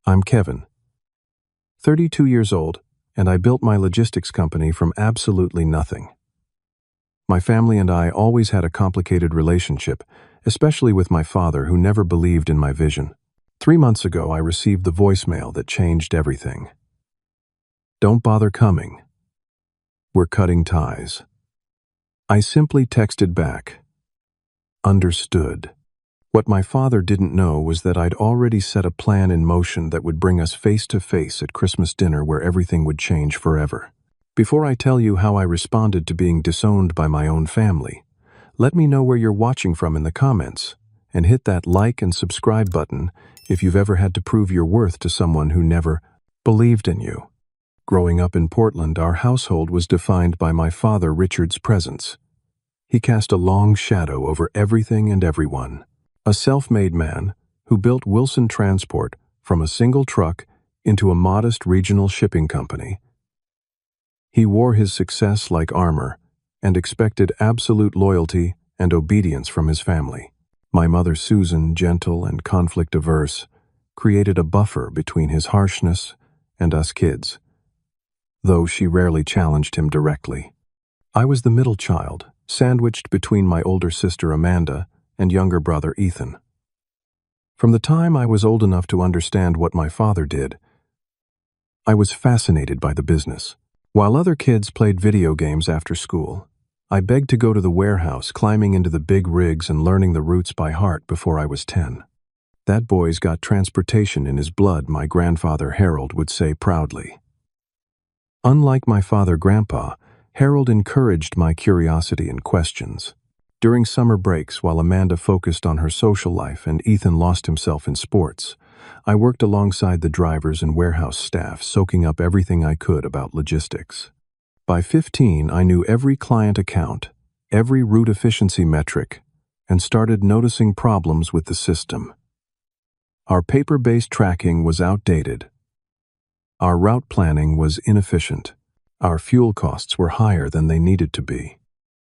I'm Kevin, 32 years old, and I built my logistics company from absolutely nothing. My family and I always had a complicated relationship, especially with my father, who never believed in my vision. 3 months ago, I received the voicemail that changed everything. "Don't bother coming. We're cutting ties." I simply texted back, "Understood." What my father didn't know was that I'd already set a plan in motion that would bring us face to face at Christmas dinner, where everything would change forever. Before I tell you how I responded to being disowned by my own family, let me know where you're watching from in the comments, and hit that like and subscribe button if you've ever had to prove your worth to someone who never believed in you. Growing up in Portland, our household was defined by my father Richard's presence. He cast a long shadow over everything and everyone. A self-made man who built Wilson Transport from a single truck into a modest regional shipping company. He wore his success like armor and expected absolute loyalty and obedience from his family. My mother Susan, gentle and conflict-averse, created a buffer between his harshness and us kids, though she rarely challenged him directly. I was the middle child, sandwiched between my older sister Amanda and younger brother Ethan. From the time I was old enough to understand what my father did, I was fascinated by the business. While other kids played video games after school, I begged to go to the warehouse, climbing into the big rigs and learning the routes by heart before I was 10. "That boy's got transportation in his blood," my grandfather Harold would say proudly. Unlike my father Grandpa, Harold encouraged my curiosity and questions. During summer breaks, while Amanda focused on her social life and Ethan lost himself in sports, I worked alongside the drivers and warehouse staff, soaking up everything I could about logistics. By 15, I knew every client account, every route efficiency metric, and started noticing problems with the system. Our paper-based tracking was outdated. Our route planning was inefficient. Our fuel costs were higher than they needed to be.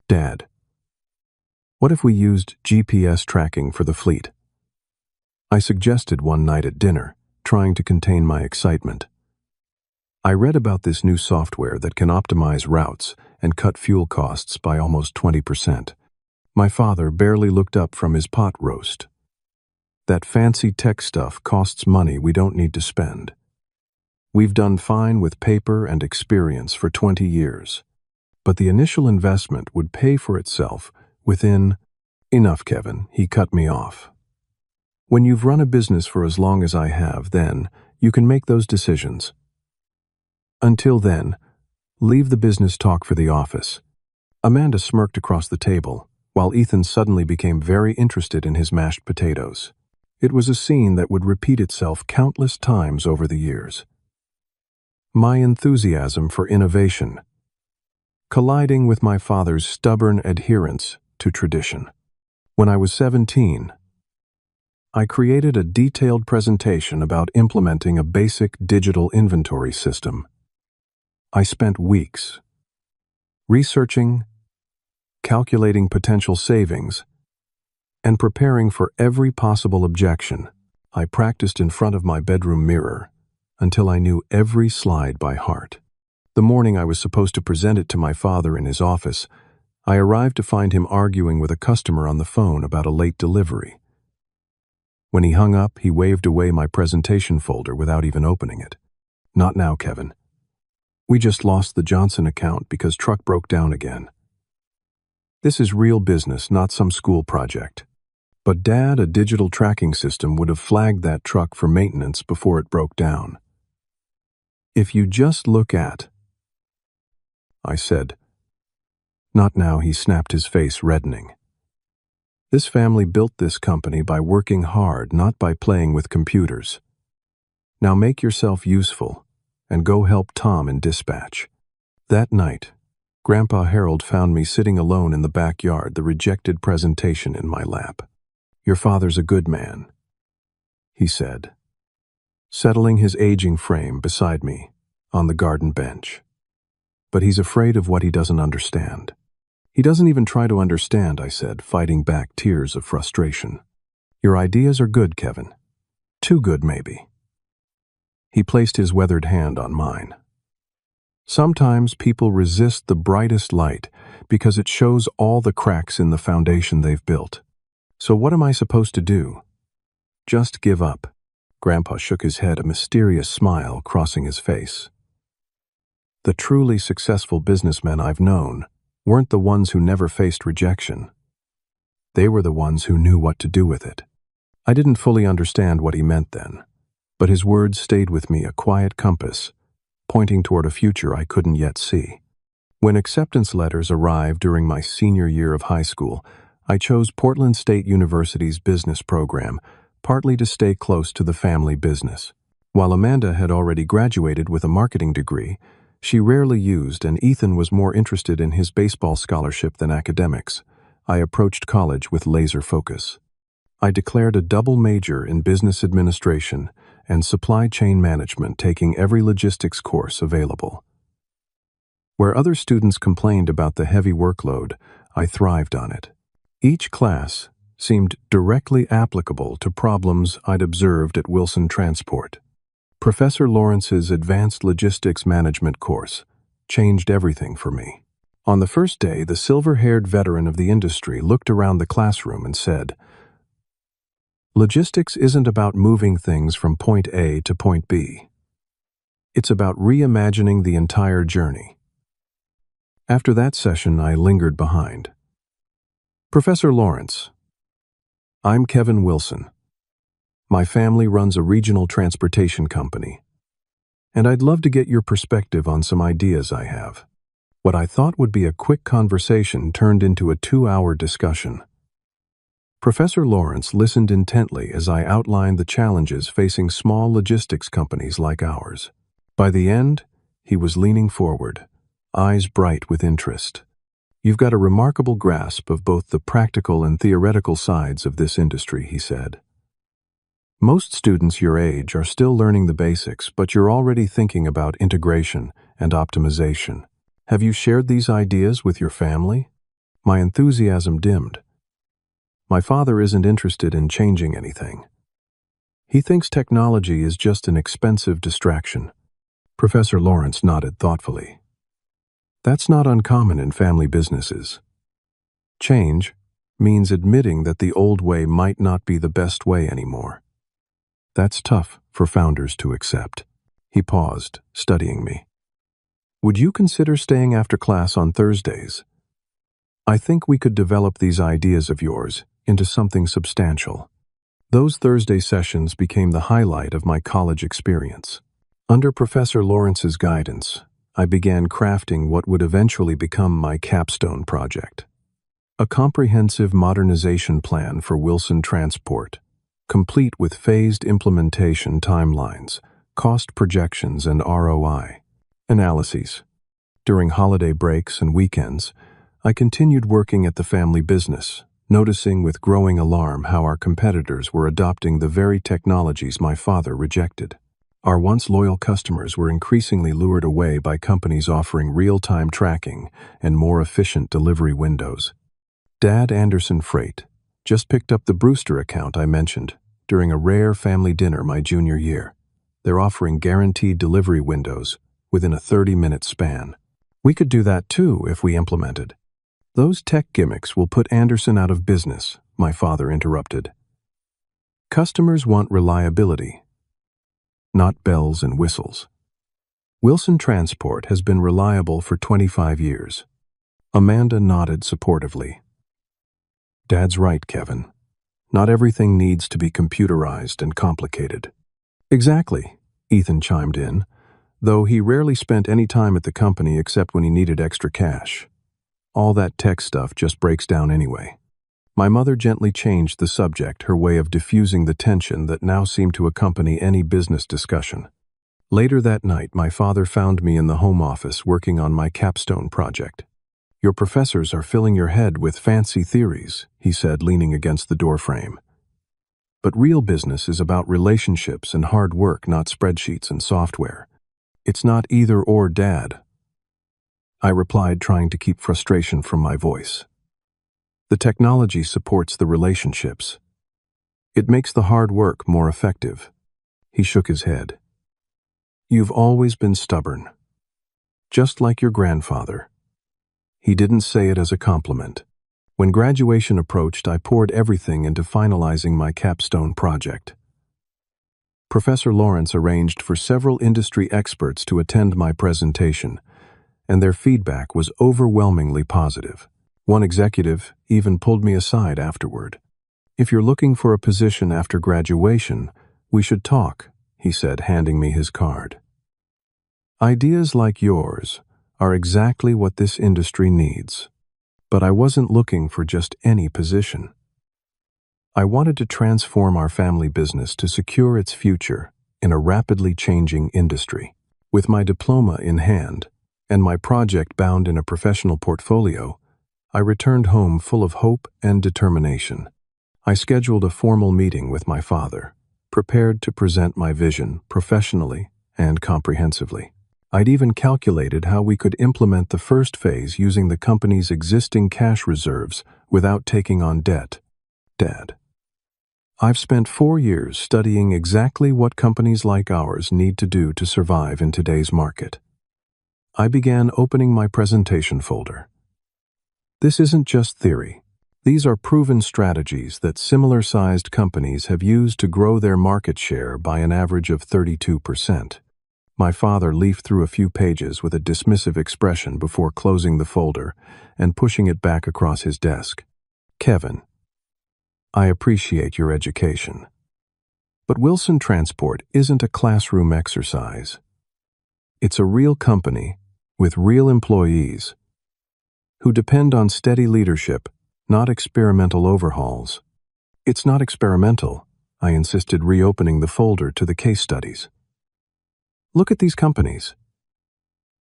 "Dad, what if we used GPS tracking for the fleet?" I suggested one night at dinner, trying to contain my excitement. I read about this new software that can optimize routes and cut fuel costs by almost 20%. My father barely looked up from his pot roast. "That fancy tech stuff costs money we don't need to spend. We've done fine with paper and experience for 20 years. But the initial investment would pay for itself within..." "Enough, Kevin," he cut me off. "When you've run a business for as long as I have, then you can make those decisions. Until then, leave the business talk for the office." Amanda smirked across the table, while Ethan suddenly became very interested in his mashed potatoes. It was a scene that would repeat itself countless times over the years. My enthusiasm for innovation colliding with my father's stubborn adherence to tradition. When I was 17, I created a detailed presentation about implementing a basic digital inventory system. I spent weeks researching, calculating potential savings, and preparing for every possible objection. I practiced in front of my bedroom mirror until I knew every slide by heart. The morning I was supposed to present it to my father in his office, I arrived to find him arguing with a customer on the phone about a late delivery. When he hung up, he waved away my presentation folder without even opening it. "Not now, Kevin. We just lost the Johnson account because truck broke down again. This is real business, not some school project." "But Dad, a digital tracking system would have flagged that truck for maintenance before it broke down." "If you just look at..." I said. "Not now," he snapped, his face reddening. "This family built this company by working hard, not by playing with computers. Now make yourself useful and go help Tom in dispatch." That night, Grandpa Harold found me sitting alone in the backyard, the rejected presentation in my lap. "Your father's a good man," he said, settling his aging frame beside me on the garden bench. "But he's afraid of what he doesn't understand." "He doesn't even try to understand," I said, fighting back tears of frustration. "Your ideas are good, Kevin. Too good, maybe. He placed his weathered hand on mine. Sometimes people resist the brightest light because it shows all the cracks in the foundation they've built. So what am I supposed to do? Just give up. Grandpa shook his head, a mysterious smile crossing his face. The truly successful businessmen I've known weren't the ones who never faced rejection. They were the ones who knew what to do with it. I didn't fully understand what he meant then, but his words stayed with me, a quiet compass, pointing toward a future I couldn't yet see. When acceptance letters arrived during my senior year of high school, I chose Portland State University's business program, partly to stay close to the family business. While Amanda had already graduated with a marketing degree, she rarely used, and Ethan was more interested in his baseball scholarship than academics. I approached college with laser focus. I declared a double major in business administration and supply chain management, taking every logistics course available. Where other students complained about the heavy workload, I thrived on it. Each class seemed directly applicable to problems I'd observed at Wilson Transport. Professor Lawrence's Advanced Logistics Management course changed everything for me. On the first day, the silver-haired veteran of the industry looked around the classroom and said, "Logistics isn't about moving things from point A to point B. It's about reimagining the entire journey." After that session, I lingered behind. "Professor Lawrence, I'm Kevin Wilson. My family runs a regional transportation company, and I'd love to get your perspective on some ideas I have." What I thought would be a quick conversation turned into a 2-hour discussion. Professor Lawrence listened intently as I outlined the challenges facing small logistics companies like ours. By the end, he was leaning forward, eyes bright with interest. "You've got a remarkable grasp of both the practical and theoretical sides of this industry," he said. "Most students your age are still learning the basics, but you're already thinking about integration and optimization. Have you shared these ideas with your family?" My enthusiasm dimmed. "My father isn't interested in changing anything. He thinks technology is just an expensive distraction." Professor Lawrence nodded thoughtfully. "That's not uncommon in family businesses. Change means admitting that the old way might not be the best way anymore. That's tough for founders to accept." He paused, studying me. "Would you consider staying after class on Thursdays? I think we could develop these ideas of yours into something substantial." Those Thursday sessions became the highlight of my college experience. Under Professor Lawrence's guidance, I began crafting what would eventually become my capstone project. A comprehensive modernization plan for Wilson Transport, complete with phased implementation timelines, cost projections, and ROI analyses. During holiday breaks and weekends, I continued working at the family business, noticing with growing alarm how our competitors were adopting the very technologies my father rejected. Our once loyal customers were increasingly lured away by companies offering real-time tracking and more efficient delivery windows. Dad Anderson Freight just picked up the Brewster account I mentioned during a rare family dinner my junior year. They're offering guaranteed delivery windows within a 30-minute span. "We could do that too if we implemented." "Those tech gimmicks will put Anderson out of business," my father interrupted. "Customers want reliability, not bells and whistles." Wilson Transport has been reliable for 25 years. Amanda nodded supportively. "Dad's right, Kevin. Not everything needs to be computerized and complicated." "Exactly," Ethan chimed in, though he rarely spent any time at the company except when he needed extra cash. "All that tech stuff just breaks down anyway." My mother gently changed the subject, her way of diffusing the tension that now seemed to accompany any business discussion. Later that night, my father found me in the home office working on my capstone project. "Your professors are filling your head with fancy theories," he said, leaning against the doorframe. "But real business is about relationships and hard work, not spreadsheets and software. It's not either or, Dad," I replied, trying to keep frustration from my voice. "The technology supports the relationships. It makes the hard work more effective." He shook his head. You've always been stubborn, just like your grandfather. He didn't say it as a compliment. When graduation approached, I poured everything into finalizing my capstone project. Professor Lawrence arranged for several industry experts to attend my presentation, and their feedback was overwhelmingly positive. One executive even pulled me aside afterward. "If you're looking for a position after graduation, we should talk," he said, handing me his card. Ideas like yours are exactly what this industry needs. But I wasn't looking for just any position. I wanted to transform our family business to secure its future in a rapidly changing industry. With my diploma in hand and my project bound in a professional portfolio, I returned home full of hope and determination. I scheduled a formal meeting with my father, prepared to present my vision professionally and comprehensively. I'd even calculated how we could implement the first phase using the company's existing cash reserves without taking on debt. Dad, I've spent 4 years studying exactly what companies like ours need to do to survive in today's market. I began opening my presentation folder. This isn't just theory. These are proven strategies that similar-sized companies have used to grow their market share by an average of 32%. My father leafed through a few pages with a dismissive expression before closing the folder and pushing it back across his desk. "Kevin, I appreciate your education, but Wilson Transport isn't a classroom exercise. It's a real company with real employees who depend on steady leadership, not experimental overhauls." "It's not experimental," I insisted, reopening the folder to the case studies. "Look at these companies.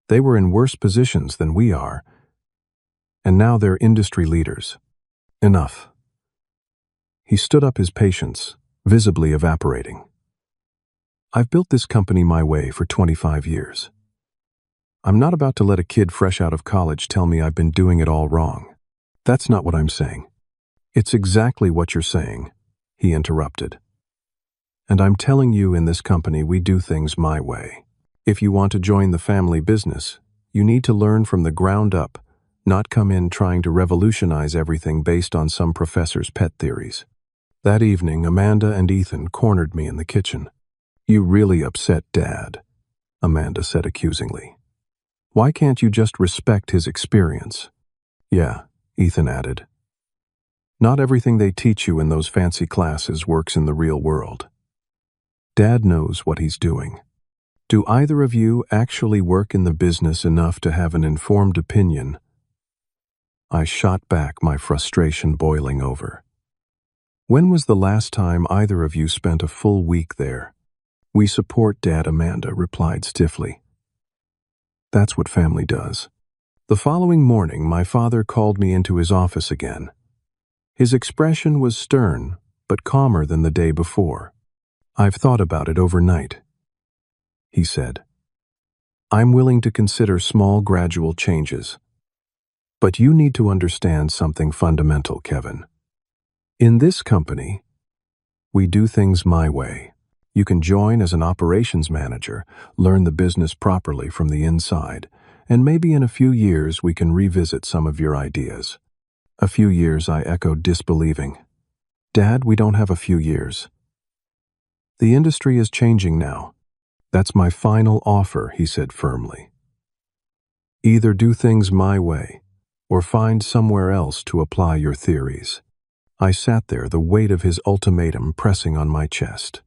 They were in worse positions than we are, and now they're industry leaders. Enough." He stood up, his patience visibly evaporating. "I've built this company my way for 25 years. I'm not about to let a kid fresh out of college tell me I've been doing it all wrong. That's not what I'm saying." "It's exactly what you're saying," he interrupted. "And I'm telling you, in this company we do things my way. If you want to join the family business, you need to learn from the ground up, not come in trying to revolutionize everything based on some professor's pet theories." That evening, Amanda and Ethan cornered me in the kitchen. "You really upset Dad," Amanda said accusingly. "Why can't you just respect his experience?" "Yeah," Ethan added. "Not everything they teach you in those fancy classes works in the real world. Dad knows what he's doing. Do either of you actually work in the business enough to have an informed opinion?" I shot back, my frustration boiling over. "When was the last time either of you spent a full week there?" "We support Dad," Amanda replied stiffly. "That's what family does." The following morning, my father called me into his office again. His expression was stern, but calmer than the day before. "I've thought about it overnight," he said. "I'm willing to consider small, gradual changes. But you need to understand something fundamental, Kevin. In this company, we do things my way. You can join as an operations manager, learn the business properly from the inside, and maybe in a few years we can revisit some of your ideas." "A few years," I echoed, disbelieving. "Dad, we don't have a few years. The industry is changing now. That's my final offer," he said firmly. "Either do things my way, or find somewhere else to apply your theories." I sat there, the weight of his ultimatum pressing on my chest.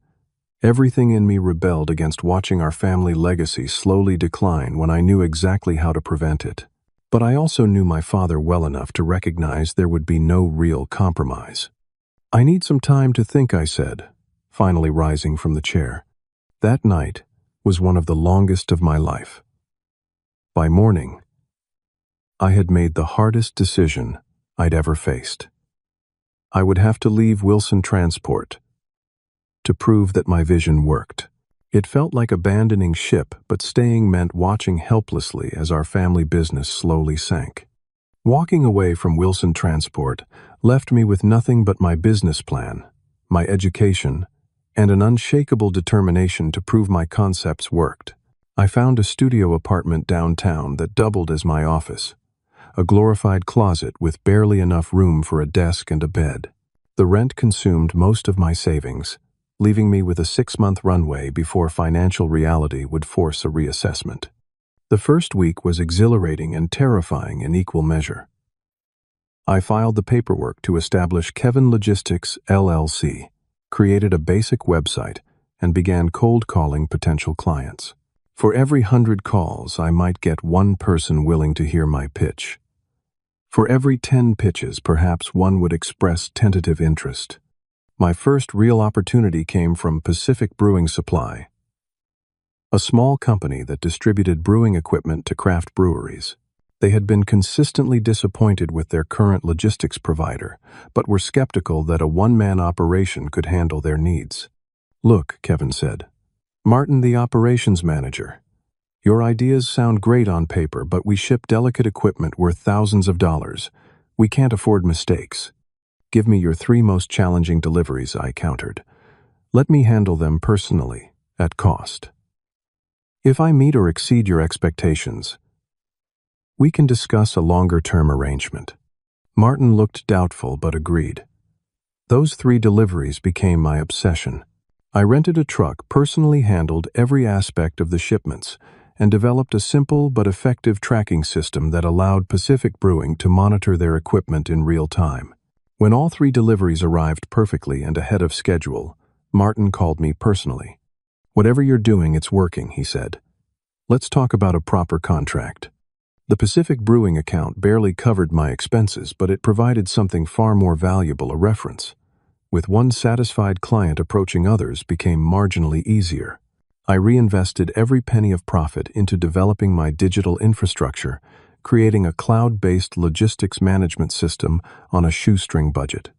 Everything in me rebelled against watching our family legacy slowly decline when I knew exactly how to prevent it. But I also knew my father well enough to recognize there would be no real compromise. "I need some time to think," I said, finally rising from the chair. That night was one of the longest of my life. By morning, I had made the hardest decision I'd ever faced. I would have to leave Wilson Transport to prove that my vision worked. It felt like abandoning ship, but staying meant watching helplessly as our family business slowly sank. Walking away from Wilson Transport left me with nothing but my business plan, my education, and an unshakable determination to prove my concepts worked. I found a studio apartment downtown that doubled as my office, a glorified closet with barely enough room for a desk and a bed. The rent consumed most of my savings, leaving me with a 6-month runway before financial reality would force a reassessment. The first week was exhilarating and terrifying in equal measure. I filed the paperwork to establish Kevin Logistics, LLC, created a basic website, and began cold calling potential clients. For every 100 calls, I might get one person willing to hear my pitch. For every 10 pitches, perhaps one would express tentative interest. My first real opportunity came from Pacific Brewing Supply, a small company that distributed brewing equipment to craft breweries. They had been consistently disappointed with their current logistics provider, but were skeptical that a one-man operation could handle their needs. "Look," Kevin said. "Martin, the operations manager. Your ideas sound great on paper, but we ship delicate equipment worth thousands of dollars. We can't afford mistakes. Give me your 3 most challenging deliveries," I countered. "Let me handle them personally, at cost. If I meet or exceed your expectations, we can discuss a longer-term arrangement." Martin looked doubtful but agreed. Those 3 deliveries became my obsession. I rented a truck, personally handled every aspect of the shipments, and developed a simple but effective tracking system that allowed Pacific Brewing to monitor their equipment in real time. When all 3 deliveries arrived perfectly and ahead of schedule, Martin called me personally. "Whatever you're doing, it's working," he said. "Let's talk about a proper contract." The Pacific Brewing account barely covered my expenses, but it provided something far more valuable, a reference. With one satisfied client, approaching others became marginally easier. I reinvested every penny of profit into developing my digital infrastructure, creating a cloud-based logistics management system on a shoestring budget.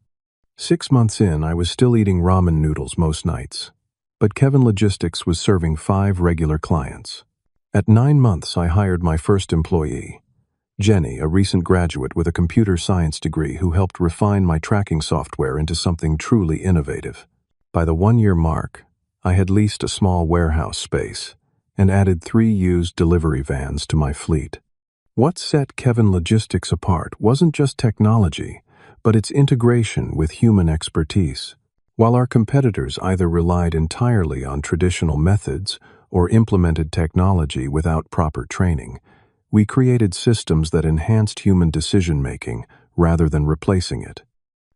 6 months in, I was still eating ramen noodles most nights, but Kevin Logistics was serving 5 regular clients. At 9 months, I hired my first employee, Jenny, a recent graduate with a computer science degree who helped refine my tracking software into something truly innovative. By the 1-year mark, I had leased a small warehouse space and added 3 used delivery vans to my fleet. What set Kevin Logistics apart wasn't just technology, but its integration with human expertise. While our competitors either relied entirely on traditional methods or implemented technology without proper training, we created systems that enhanced human decision-making rather than replacing it.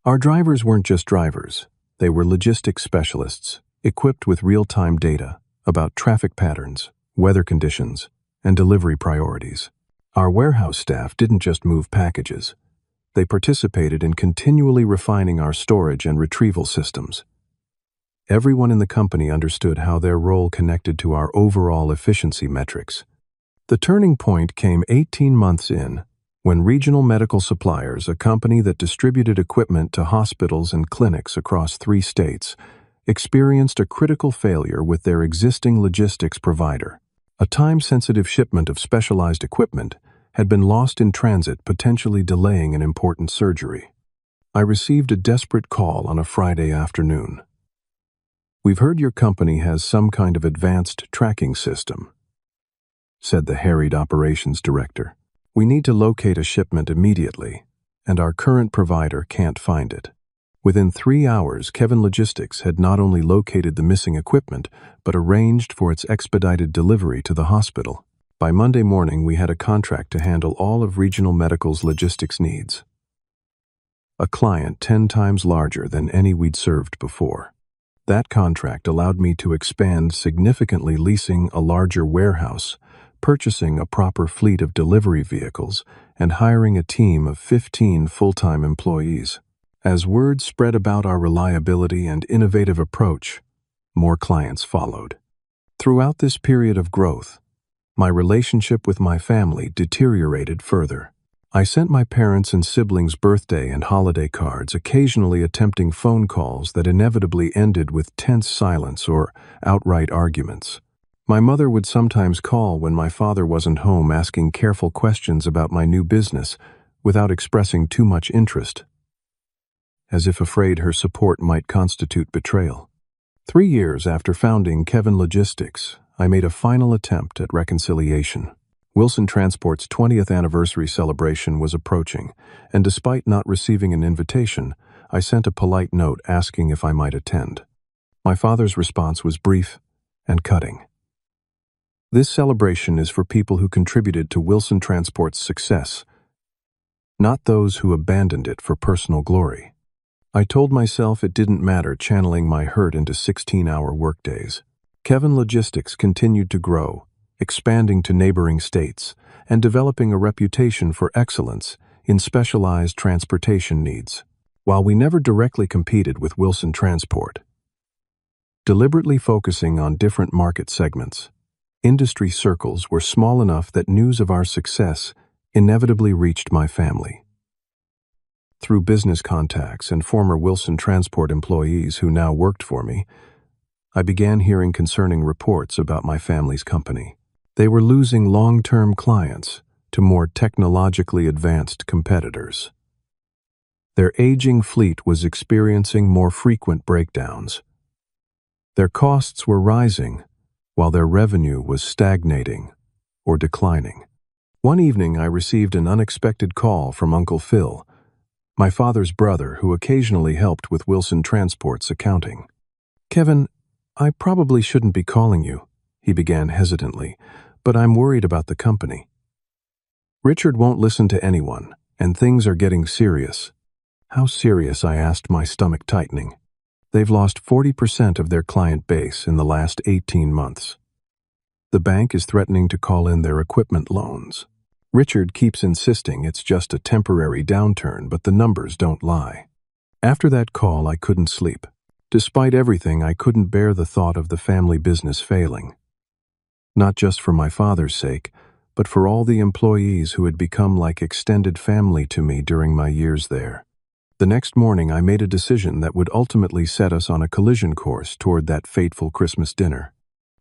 Our drivers weren't just drivers. They were logistics specialists, equipped with real-time data about traffic patterns, weather conditions, and delivery priorities. Our warehouse staff didn't just move packages. They participated in continually refining our storage and retrieval systems. Everyone in the company understood how their role connected to our overall efficiency metrics. The turning point came 18 months in, when Regional Medical Suppliers, a company that distributed equipment to hospitals and clinics across 3 states, experienced a critical failure with their existing logistics provider. A time-sensitive shipment of specialized equipment had been lost in transit, potentially delaying an important surgery. I received a desperate call on a Friday afternoon. "We've heard your company has some kind of advanced tracking system," said the harried operations director. "We need to locate a shipment immediately, and our current provider can't find it." Within 3 hours, Kevin Logistics had not only located the missing equipment, but arranged for its expedited delivery to the hospital. By Monday morning, we had a contract to handle all of Regional Medical's logistics needs. A client 10 times larger than any we'd served before. That contract allowed me to expand significantly, leasing a larger warehouse, purchasing a proper fleet of delivery vehicles, and hiring a team of 15 full-time employees. As word spread about our reliability and innovative approach, more clients followed. Throughout this period of growth, my relationship with my family deteriorated further. I sent my parents and siblings birthday and holiday cards, occasionally attempting phone calls that inevitably ended with tense silence or outright arguments. My mother would sometimes call when my father wasn't home, asking careful questions about my new business without expressing too much interest, as if afraid her support might constitute betrayal. 3 years after founding Kevin Logistics, I made a final attempt at reconciliation. Wilson Transport's 20th anniversary celebration was approaching, and despite not receiving an invitation, I sent a polite note asking if I might attend. My father's response was brief and cutting. "This celebration is for people who contributed to Wilson Transport's success, not those who abandoned it for personal glory." I told myself it didn't matter, channeling my hurt into 16-hour workdays. Kevin Logistics continued to grow, expanding to neighboring states, and developing a reputation for excellence in specialized transportation needs. While we never directly competed with Wilson Transport, deliberately focusing on different market segments, industry circles were small enough that news of our success inevitably reached my family. Through business contacts and former Wilson Transport employees who now worked for me, I began hearing concerning reports about my family's company. They were losing long-term clients to more technologically advanced competitors. Their aging fleet was experiencing more frequent breakdowns. Their costs were rising, while their revenue was stagnating or declining. One evening, I received an unexpected call from Uncle Phil, my father's brother who occasionally helped with Wilson Transport's accounting. "Kevin, I probably shouldn't be calling you," he began hesitantly, "but I'm worried about the company. Richard won't listen to anyone, and things are getting serious." "How serious?" I asked, my stomach tightening. "They've lost 40% of their client base in the last 18 months. The bank is threatening to call in their equipment loans. Richard keeps insisting it's just a temporary downturn, but the numbers don't lie." After that call, I couldn't sleep. Despite everything, I couldn't bear the thought of the family business failing. Not just for my father's sake, but for all the employees who had become like extended family to me during my years there. The next morning, I made a decision that would ultimately set us on a collision course toward that fateful Christmas dinner.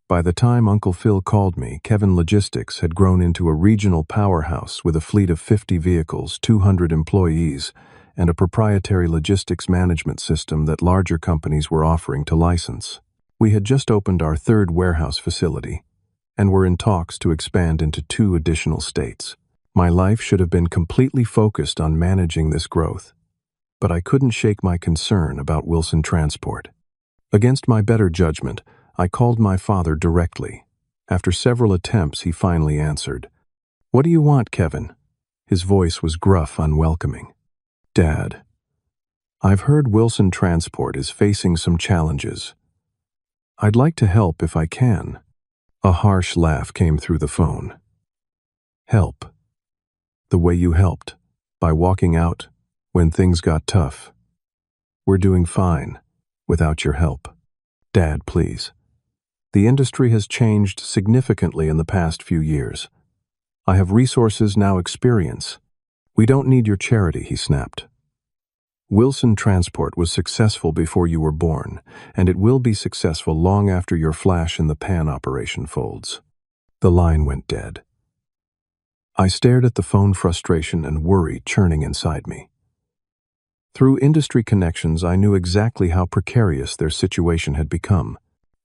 By the time Uncle Phil called me, Kevin Logistics had grown into a regional powerhouse with a fleet of 50 vehicles, 200 employees, and a proprietary logistics management system that larger companies were offering to license. We had just opened our third warehouse facility, and were in talks to expand into 2 additional states. My life should have been completely focused on managing this growth, but I couldn't shake my concern about Wilson Transport. Against my better judgment, I called my father directly. After several attempts, he finally answered. "What do you want, Kevin?" His voice was gruff, unwelcoming. "Dad, I've heard Wilson Transport is facing some challenges. I'd like to help if I can." A harsh laugh came through the phone. "Help? The way you helped, by walking out when things got tough. We're doing fine without your help. Dad, please. The industry has changed significantly in the past few years. I have resources, now experience. We don't need your charity," he snapped. "Wilson Transport was successful before you were born, and it will be successful long after your flash-in-the-pan operation folds." The line went dead. I stared at the phone, frustration and worry churning inside me. Through industry connections, I knew exactly how precarious their situation had become.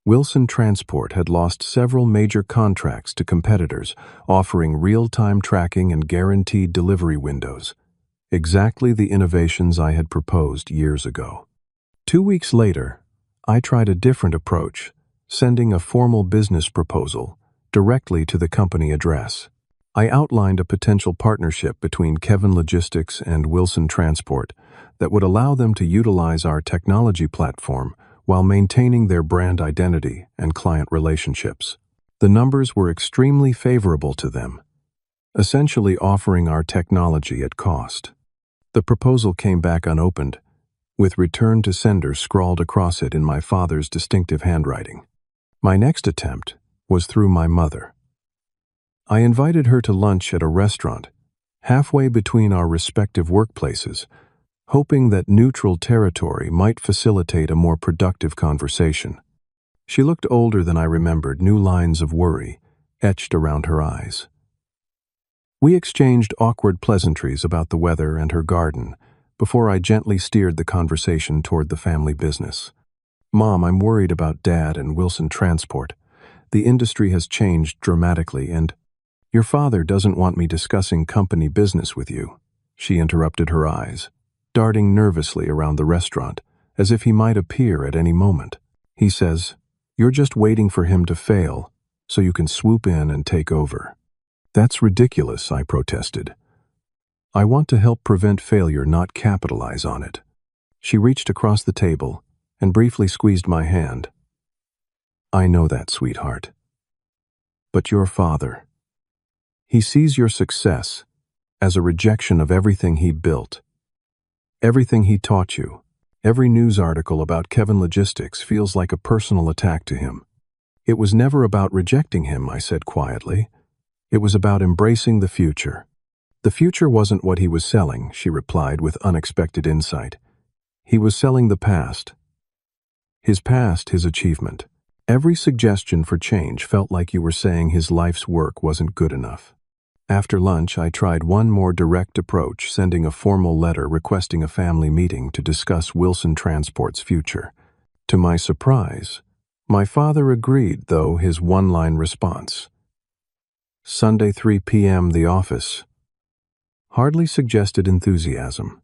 Wilson Transport had lost several major contracts to competitors, offering real-time tracking and guaranteed delivery windows. Exactly the innovations I had proposed years ago. 2 weeks later, I tried a different approach, sending a formal business proposal directly to the company address. I outlined a potential partnership between Kevin Logistics and Wilson Transport that would allow them to utilize our technology platform while maintaining their brand identity and client relationships. The numbers were extremely favorable to them, essentially offering our technology at cost. The proposal came back unopened, with "return to sender" scrawled across it in my father's distinctive handwriting. My next attempt was through my mother. I invited her to lunch at a restaurant, halfway between our respective workplaces, hoping that neutral territory might facilitate a more productive conversation. She looked older than I remembered, new lines of worry etched around her eyes. We exchanged awkward pleasantries about the weather and her garden before I gently steered the conversation toward the family business. "Mom, I'm worried about Dad and Wilson Transport. The industry has changed dramatically, and your father doesn't want me discussing company business with you." She interrupted, her eyes darting nervously around the restaurant, as if he might appear at any moment. "He says, you're just waiting for him to fail, so you can swoop in and take over." "That's ridiculous," I protested. "I want to help prevent failure, not capitalize on it." She reached across the table and briefly squeezed my hand. "I know that, sweetheart. But your father, he sees your success as a rejection of everything he built, everything he taught you. Every news article about Kevin Logistics feels like a personal attack to him." "It was never about rejecting him," I said quietly. "It was about embracing the future." "The future wasn't what he was selling," she replied with unexpected insight. "He was selling the past. His past, his achievement. Every suggestion for change felt like you were saying his life's work wasn't good enough." After lunch, I tried one more direct approach, sending a formal letter requesting a family meeting to discuss Wilson Transport's future. To my surprise, my father agreed, though his one-line response, "Sunday 3 p.m. the office," hardly suggested enthusiasm.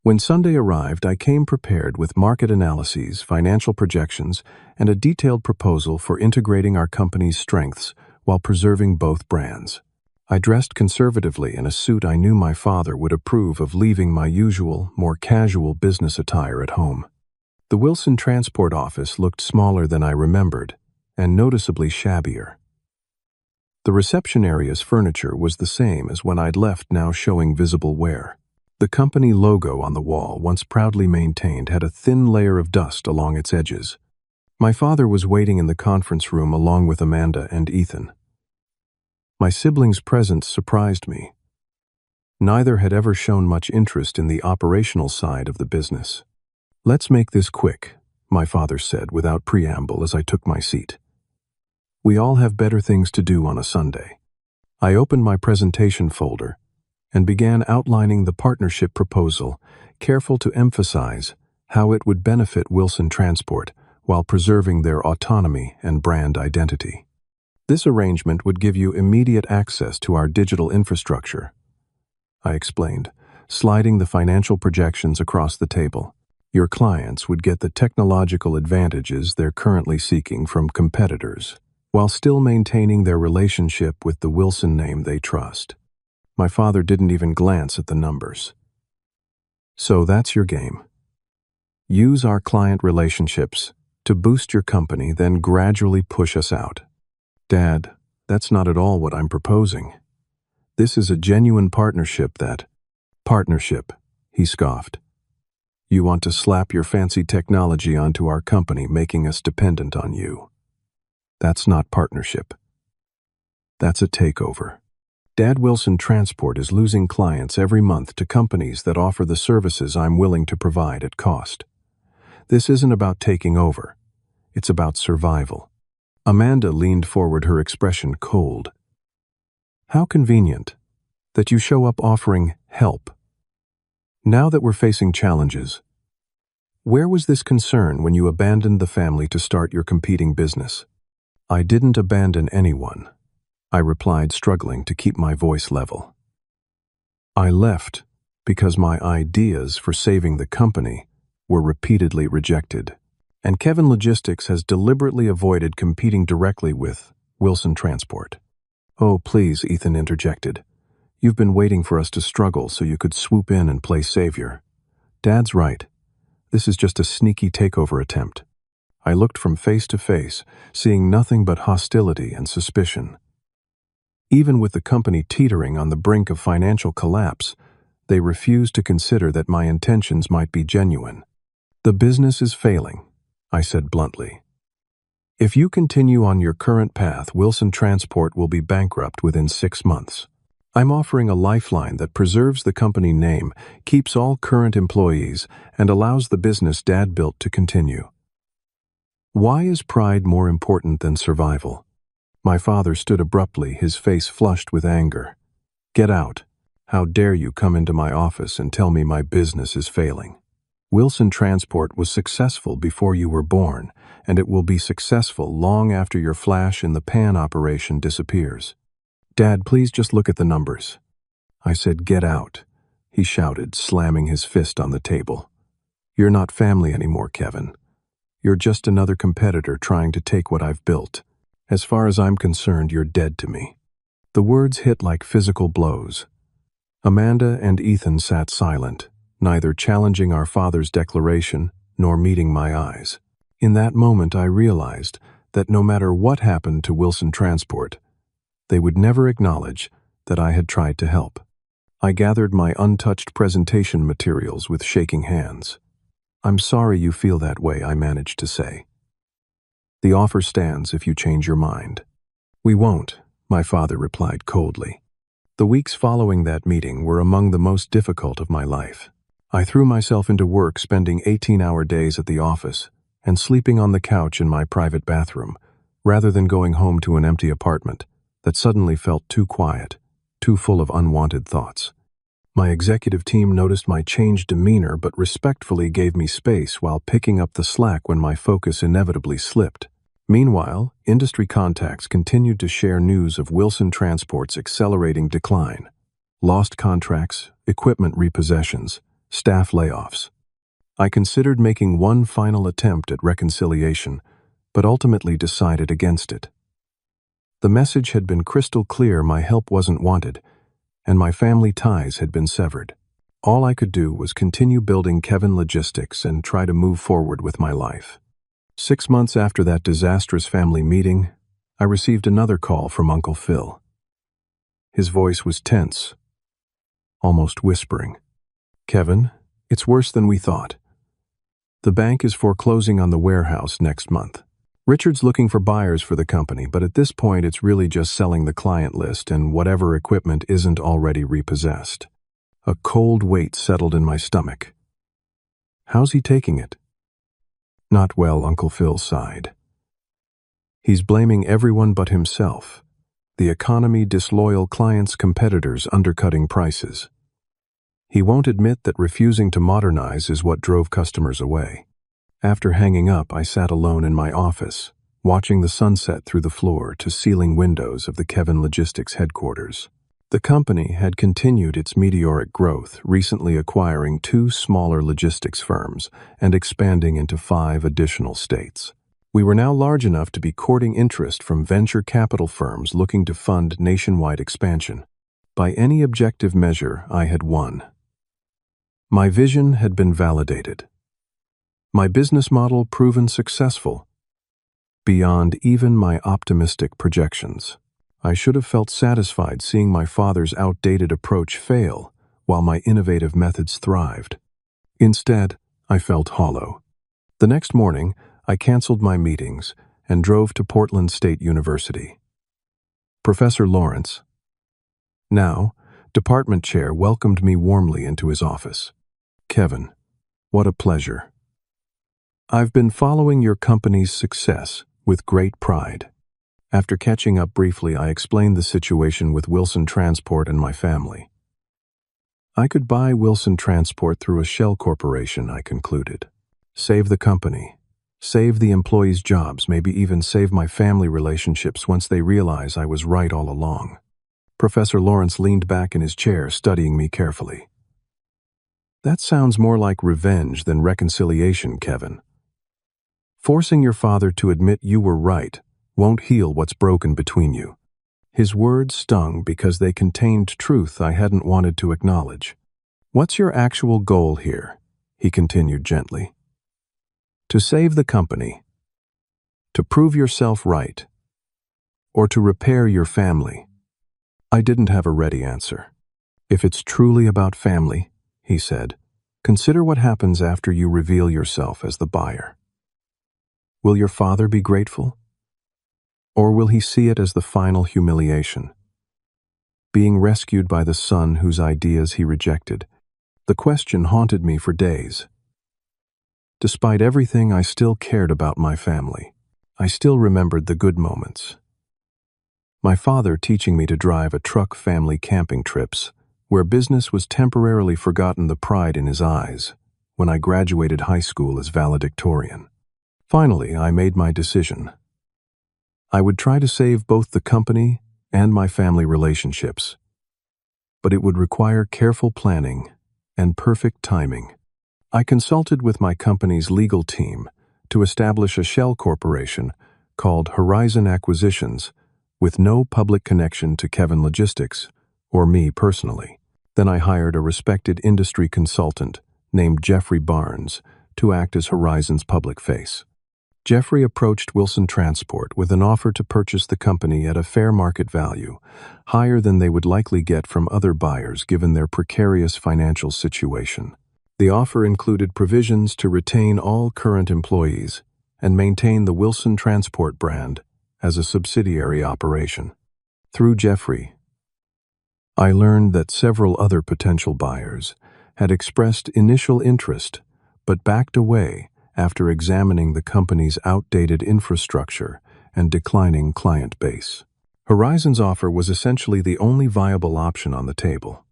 When Sunday arrived, I came prepared with market analyses, financial projections, and a detailed proposal for integrating our company's strengths while preserving both brands. I dressed conservatively in a suit I knew my father would approve of, leaving my usual, more casual business attire at home. The Wilson Transport office looked smaller than I remembered, and noticeably shabbier. The reception area's furniture was the same as when I'd left, now showing visible wear. The company logo on the wall, once proudly maintained, had a thin layer of dust along its edges. My father was waiting in the conference room along with Amanda and Ethan. My siblings' presence surprised me. Neither had ever shown much interest in the operational side of the business. "Let's make this quick," my father said without preamble as I took my seat. "We all have better things to do on a Sunday." I opened my presentation folder and began outlining the partnership proposal, careful to emphasize how it would benefit Wilson Transport while preserving their autonomy and brand identity. "This arrangement would give you immediate access to our digital infrastructure," I explained, sliding the financial projections across the table. "Your clients would get the technological advantages they're currently seeking from competitors, while still maintaining their relationship with the Wilson name they trust." My father didn't even glance at the numbers. "So that's your game. Use our client relationships to boost your company, then gradually push us out." "Dad, that's not at all what I'm proposing. This is a genuine partnership that—" "Partnership," he scoffed. "You want to slap your fancy technology onto our company, making us dependent on you. That's not partnership. That's a takeover. Dad, Wilson Transport is losing clients every month to companies that offer the services I'm willing to provide at cost. This isn't about taking over. It's about survival." Amanda leaned forward, her expression cold. "How convenient that you show up offering help. Now that we're facing challenges, where was this concern when you abandoned the family to start your competing business?" "I didn't abandon anyone," I replied, struggling to keep my voice level. "I left because my ideas for saving the company were repeatedly rejected. And Kevin Logistics has deliberately avoided competing directly with Wilson Transport." "Oh, please," Ethan interjected. "You've been waiting for us to struggle so you could swoop in and play savior. Dad's right. This is just a sneaky takeover attempt." I looked from face to face, seeing nothing but hostility and suspicion. Even with the company teetering on the brink of financial collapse, they refused to consider that my intentions might be genuine. "The business is failing," I said bluntly. "If you continue on your current path, Wilson Transport will be bankrupt within 6 months. I'm offering a lifeline that preserves the company name, keeps all current employees, and allows the business Dad built to continue. Why is pride more important than survival?" My father stood abruptly, his face flushed with anger. "Get out. How dare you come into my office and tell me my business is failing?" Wilson Transport was successful before you were born, and it will be successful long after your flash-in-the-pan operation disappears. Dad, please just look at the numbers. I said, "Get out," he shouted, slamming his fist on the table. "You're not family anymore, Kevin. You're just another competitor trying to take what I've built. As far as I'm concerned, you're dead to me." The words hit like physical blows. Amanda and Ethan sat silent, neither challenging our father's declaration nor meeting my eyes. In that moment, I realized that no matter what happened to Wilson Transport, they would never acknowledge that I had tried to help. I gathered my untouched presentation materials with shaking hands. "I'm sorry you feel that way," I managed to say. "The offer stands if you change your mind." "We won't," my father replied coldly. The weeks following that meeting were among the most difficult of my life. I threw myself into work, spending 18-hour days at the office and sleeping on the couch in my private bathroom, rather than going home to an empty apartment that suddenly felt too quiet, too full of unwanted thoughts. My executive team noticed my changed demeanor but respectfully gave me space while picking up the slack when my focus inevitably slipped. Meanwhile, industry contacts continued to share news of Wilson Transport's accelerating decline. Lost contracts, equipment repossessions, staff layoffs. I considered making one final attempt at reconciliation, but ultimately decided against it. The message had been crystal clear: my help wasn't wanted, and my family ties had been severed. All I could do was continue building Kevin Logistics and try to move forward with my life. 6 months after that disastrous family meeting, I received another call from Uncle Phil. His voice was tense, almost whispering. "Kevin, it's worse than we thought. The bank is foreclosing on the warehouse next month. Richard's looking for buyers for the company, but at this point it's really just selling the client list and whatever equipment isn't already repossessed." A cold weight settled in my stomach. "How's he taking it?" "Not well," Uncle Phil sighed. "He's blaming everyone but himself. The economy, disloyal clients, competitors undercutting prices. He won't admit that refusing to modernize is what drove customers away." After hanging up, I sat alone in my office, watching the sunset through the floor-to-ceiling windows of the Kevin Logistics headquarters. The company had continued its meteoric growth, recently acquiring 2 smaller logistics firms and expanding into 5 additional states. We were now large enough to be courting interest from venture capital firms looking to fund nationwide expansion. By any objective measure, I had won. My vision had been validated. My business model proven successful, beyond even my optimistic projections. I should have felt satisfied seeing my father's outdated approach fail while my innovative methods thrived. Instead, I felt hollow. The next morning, I canceled my meetings and drove to Portland State University. Professor Lawrence, now department chair, welcomed me warmly into his office. "Kevin, what a pleasure. I've been following your company's success with great pride." After catching up briefly, I explained the situation with Wilson Transport and my family. I could buy Wilson Transport through a shell corporation, I concluded. Save the company, save the employees' jobs, maybe even save my family relationships once they realize I was right all along. Professor Lawrence leaned back in his chair, studying me carefully. "That sounds more like revenge than reconciliation, Kevin. Forcing your father to admit you were right won't heal what's broken between you." His words stung because they contained truth I hadn't wanted to acknowledge. "What's your actual goal here?" he continued gently. "To save the company, to prove yourself right, or to repair your family?" I didn't have a ready answer. "If it's truly about family," he said, "consider what happens after you reveal yourself as the buyer. Will your father be grateful? Or will he see it as the final humiliation? Being rescued by the son whose ideas he rejected. The question haunted me for days. Despite everything, I still cared about my family. I still remembered the good moments. My father teaching me to drive a truck, family camping trips, where business was temporarily forgotten, the pride in his eyes when I graduated high school as valedictorian. Finally, I made my decision. I would try to save both the company and my family relationships, but it would require careful planning and perfect timing. I consulted with my company's legal team to establish a shell corporation called Horizon Acquisitions with no public connection to Kevin Logistics or me personally. Then I hired a respected industry consultant named Jeffrey Barnes to act as Horizon's public face. Jeffrey approached Wilson Transport with an offer to purchase the company at a fair market value, higher than they would likely get from other buyers given their precarious financial situation. The offer included provisions to retain all current employees and maintain the Wilson Transport brand as a subsidiary operation. Through Jeffrey, I learned that several other potential buyers had expressed initial interest but backed away after examining the company's outdated infrastructure and declining client base. Horizon's offer was essentially the only viable option on the table.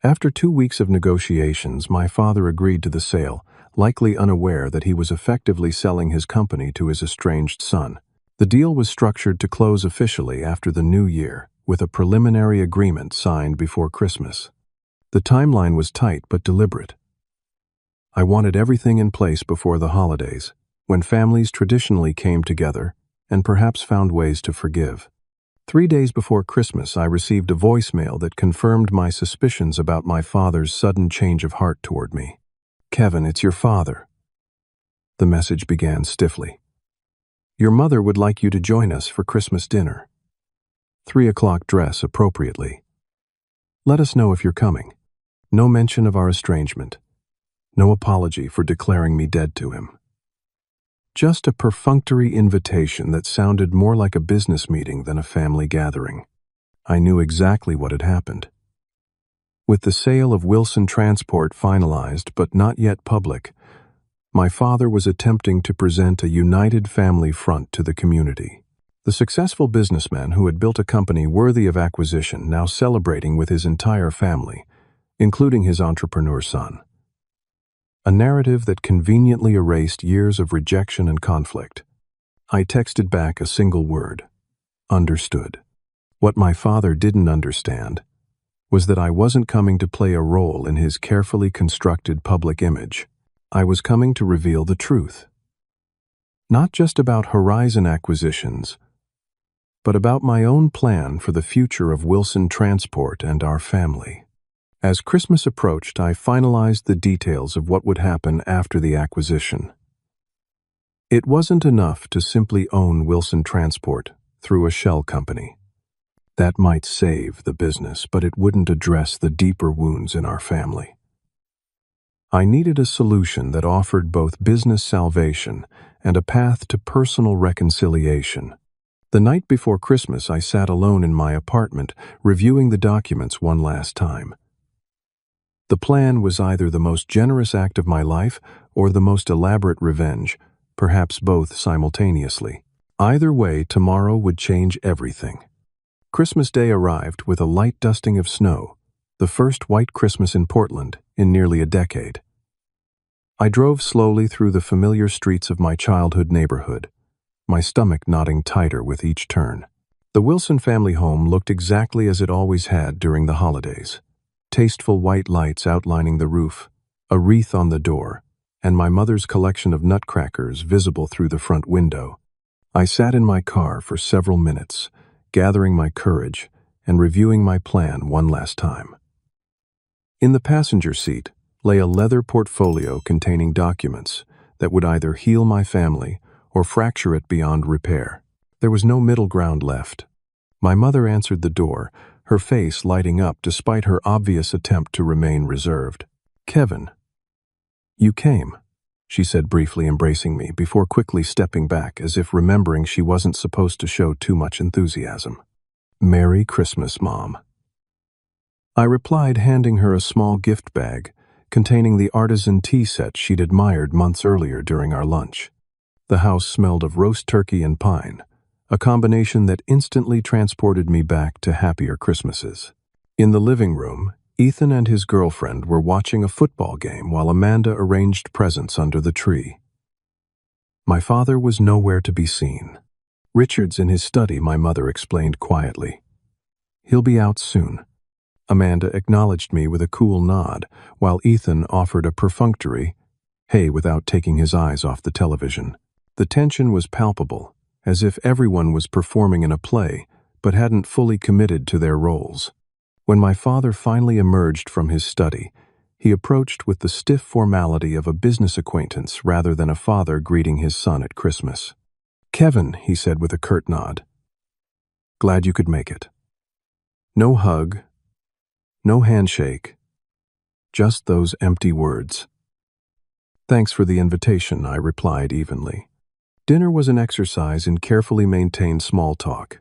After 2 weeks of negotiations, my father agreed to the sale, likely unaware that he was effectively selling his company to his estranged son. The deal was structured to close officially after the new year, with a preliminary agreement signed before Christmas. The timeline was tight but deliberate. I wanted everything in place before the holidays, when families traditionally came together and perhaps found ways to forgive. 3 days before Christmas, I received a voicemail that confirmed my suspicions about my father's sudden change of heart toward me. "Kevin, it's your father." The message began stiffly. "Your mother would like you to join us for Christmas dinner. 3 o'clock dress appropriately. Let us know if you're coming. No mention of our estrangement. No apology for declaring me dead to him." Just a perfunctory invitation that sounded more like a business meeting than a family gathering. I knew exactly what had happened. With the sale of Wilson Transport finalized but not yet public, my father was attempting to present a united family front to the community. The successful businessman who had built a company worthy of acquisition now celebrating with his entire family, including his entrepreneur son. A narrative that conveniently erased years of rejection and conflict. I texted back a single word: understood. What my father didn't understand was that I wasn't coming to play a role in his carefully constructed public image. I was coming to reveal the truth. Not just about Horizon Acquisitions, but about my own plan for the future of Wilson Transport and our family. As Christmas approached, I finalized the details of what would happen after the acquisition. It wasn't enough to simply own Wilson Transport through a shell company. That might save the business, but it wouldn't address the deeper wounds in our family. I needed a solution that offered both business salvation and a path to personal reconciliation. The night before Christmas, I sat alone in my apartment, reviewing the documents one last time. The plan was either the most generous act of my life or the most elaborate revenge, perhaps both simultaneously. Either way, tomorrow would change everything. Christmas Day arrived with a light dusting of snow, the first white Christmas in Portland in nearly a decade. I drove slowly through the familiar streets of my childhood neighborhood, my stomach knotting tighter with each turn. The Wilson family home looked exactly as it always had during the holidays. Tasteful white lights outlining the roof, a wreath on the door, and my mother's collection of nutcrackers visible through the front window. I sat in my car for several minutes, gathering my courage and reviewing my plan one last time. In the passenger seat lay a leather portfolio containing documents that would either heal my family or fracture it beyond repair. There was no middle ground left. My mother answered the door, her face lighting up despite her obvious attempt to remain reserved. "Kevin, you came," she said briefly, embracing me before quickly stepping back as if remembering she wasn't supposed to show too much enthusiasm. "Merry Christmas, Mom." I replied, handing her a small gift bag containing the artisan tea set she'd admired months earlier during our lunch. The house smelled of roast turkey and pine, a combination that instantly transported me back to happier Christmases. In the living room, Ethan and his girlfriend were watching a football game while Amanda arranged presents under the tree. My father was nowhere to be seen. "Richard's in his study," my mother explained quietly. "He'll be out soon." Amanda acknowledged me with a cool nod, while Ethan offered a perfunctory "hey" without taking his eyes off the television. The tension was palpable, as if everyone was performing in a play, but hadn't fully committed to their roles. When my father finally emerged from his study, he approached with the stiff formality of a business acquaintance rather than a father greeting his son at Christmas. "Kevin," he said with a curt nod. "Glad you could make it." No hug, no handshake, just those empty words. "Thanks for the invitation," I replied evenly. Dinner was an exercise in carefully maintained small talk.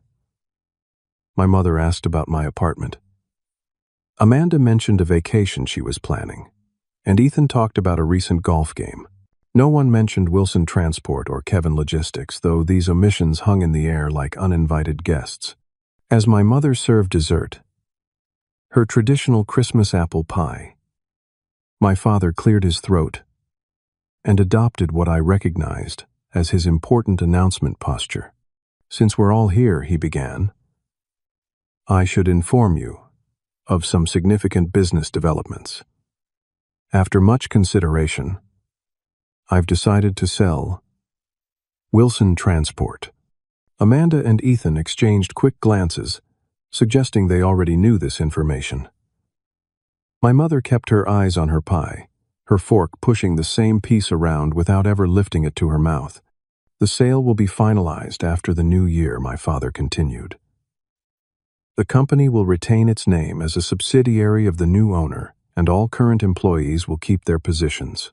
My mother asked about my apartment. Amanda mentioned a vacation she was planning, and Ethan talked about a recent golf game. No one mentioned Wilson Transport or Kevin Logistics, though these omissions hung in the air like uninvited guests. As my mother served dessert, her traditional Christmas apple pie, my father cleared his throat and adopted what I recognized as his important announcement posture. "Since we're all here," he began, "I should inform you of some significant business developments. After much consideration, I've decided to sell Wilson Transport." Amanda and Ethan exchanged quick glances, suggesting they already knew this information. My mother kept her eyes on her pie, her fork pushing the same piece around without ever lifting it to her mouth. "The sale will be finalized after the new year," my father continued. "The company will retain its name as a subsidiary of the new owner, and all current employees will keep their positions."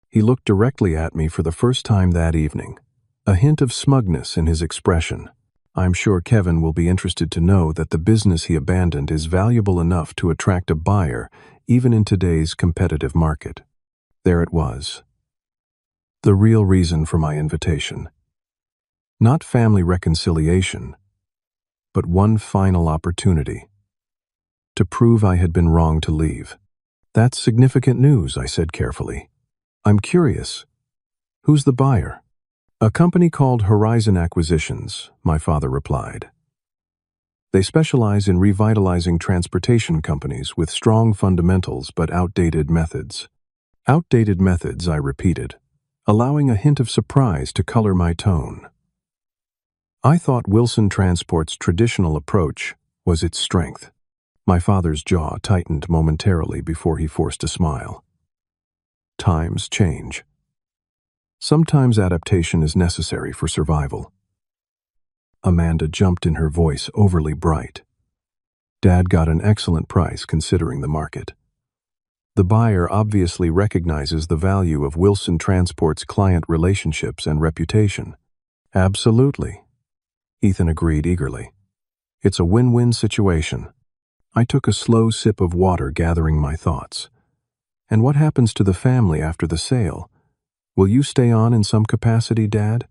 He looked directly at me for the first time that evening, a hint of smugness in his expression. "I'm sure Kevin will be interested to know that the business he abandoned is valuable enough to attract a buyer even in today's competitive market." There it was. The real reason for my invitation. Not family reconciliation, but one final opportunity to prove I had been wrong to leave. "That's significant news," I said carefully. "I'm curious. Who's the buyer?" "A company called Horizon Acquisitions," my father replied. "They specialize in revitalizing transportation companies with strong fundamentals but outdated methods." "Outdated methods," I repeated, allowing a hint of surprise to color my tone. I thought Wilson Transport's traditional approach was its strength. My father's jaw tightened momentarily before he forced a smile. Times change. Sometimes adaptation is necessary for survival. Amanda jumped in, her voice overly bright. "Dad got an excellent price considering the market. The buyer obviously recognizes the value of Wilson Transport's client relationships and reputation." "Absolutely," Ethan agreed eagerly. "It's a win-win situation." I took a slow sip of water, gathering my thoughts. "And what happens to the family after the sale? Will you stay on in some capacity, Dad?"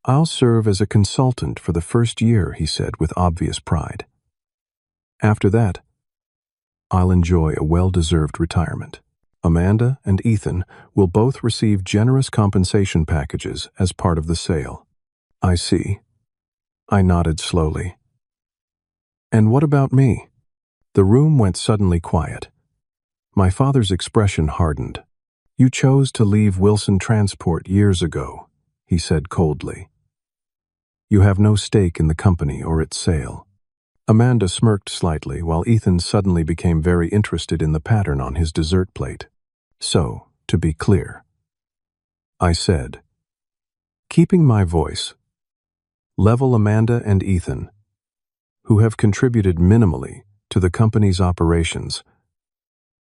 "I'll serve as a consultant for the first year," he said with obvious pride. "After that, I'll enjoy a well-deserved retirement. Amanda and Ethan will both receive generous compensation packages as part of the sale." "I see." I nodded slowly. "And what about me?" The room went suddenly quiet. My father's expression hardened. "You chose to leave Wilson Transport years ago," he said coldly. "You have no stake in the company or its sale." Amanda smirked slightly, while Ethan suddenly became very interested in the pattern on his dessert plate. "So, to be clear," I said, keeping my voice level, "Amanda and Ethan, who have contributed minimally to the company's operations,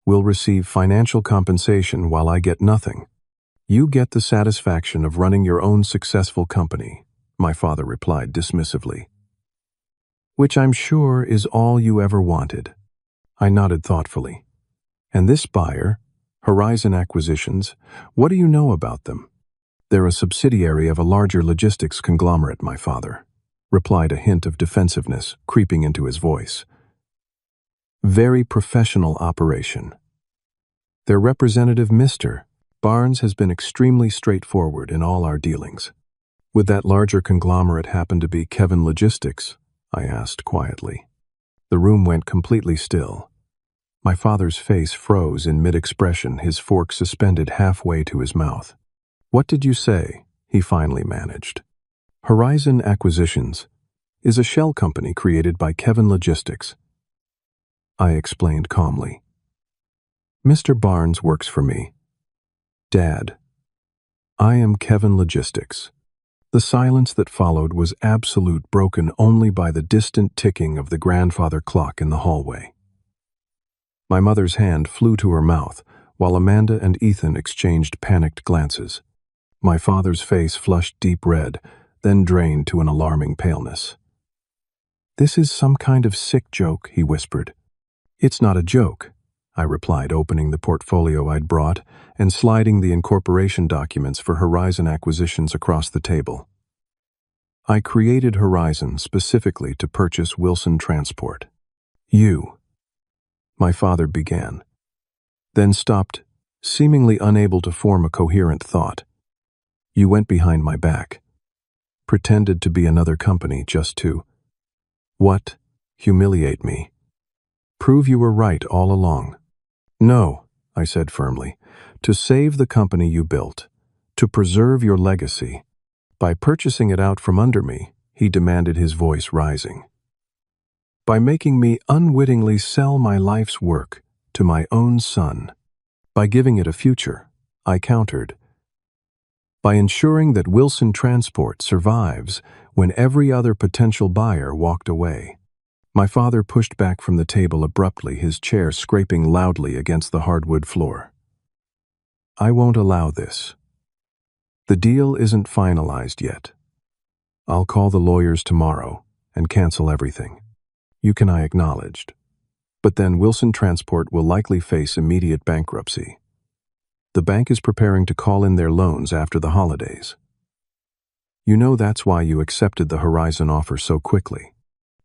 will receive financial compensation while I get nothing. You get the satisfaction of running your own successful company," my father replied dismissively. "Which I'm sure is all you ever wanted." I nodded thoughtfully. "And this buyer, Horizon Acquisitions, what do you know about them?" "They're a subsidiary of a larger logistics conglomerate," my father replied, a hint of defensiveness creeping into his voice. Very professional operation. Their representative, Mr. Barnes, has been extremely straightforward in all our dealings. Would that larger conglomerate happen to be Kevin Logistics? I asked quietly. The room went completely still. My father's face froze in mid-expression, his fork suspended halfway to his mouth. "What did you say?" he finally managed. "Horizon Acquisitions is a shell company created by Kevin Logistics," I explained calmly. "Mr. Barnes works for me. Dad, I am Kevin Logistics." The silence that followed was absolute, broken only by the distant ticking of the grandfather clock in the hallway. My mother's hand flew to her mouth, while Amanda and Ethan exchanged panicked glances. My father's face flushed deep red, then drained to an alarming paleness. "This is some kind of sick joke," he whispered. "It's not a joke," I replied, opening the portfolio I'd brought and sliding the incorporation documents for Horizon Acquisitions across the table. "I created Horizon specifically to purchase Wilson Transport. You," my father began, then stopped, seemingly unable to form a coherent thought. "You went behind my back, pretended to be another company just to, what, humiliate me. Prove you were right all along." "No," I said firmly, "to save the company you built, to preserve your legacy. By purchasing it out from under me," he demanded, his voice rising. "By making me unwittingly sell my life's work to my own son. By giving it a future," I countered. "By ensuring that Wilson Transport survives when every other potential buyer walked away." My father pushed back from the table abruptly, his chair scraping loudly against the hardwood floor. "I won't allow this. The deal isn't finalized yet. I'll call the lawyers tomorrow and cancel everything. You can, I acknowledged. But then Wilson Transport will likely face immediate bankruptcy. The bank is preparing to call in their loans after the holidays. You know that's why you accepted the Horizon offer so quickly."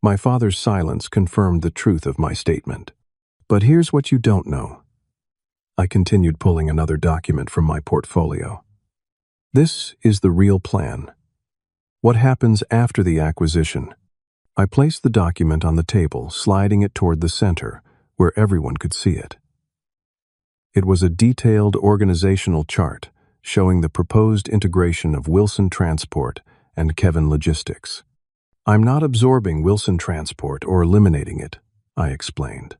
My father's silence confirmed the truth of my statement. "But here's what you don't know." I continued, pulling another document from my portfolio. "This is the real plan. What happens after the acquisition?" I placed the document on the table, sliding it toward the center, where everyone could see it. It was a detailed organizational chart showing the proposed integration of Wilson Transport and Kevin Logistics. "I'm not absorbing Wilson Transport or eliminating it," I explained.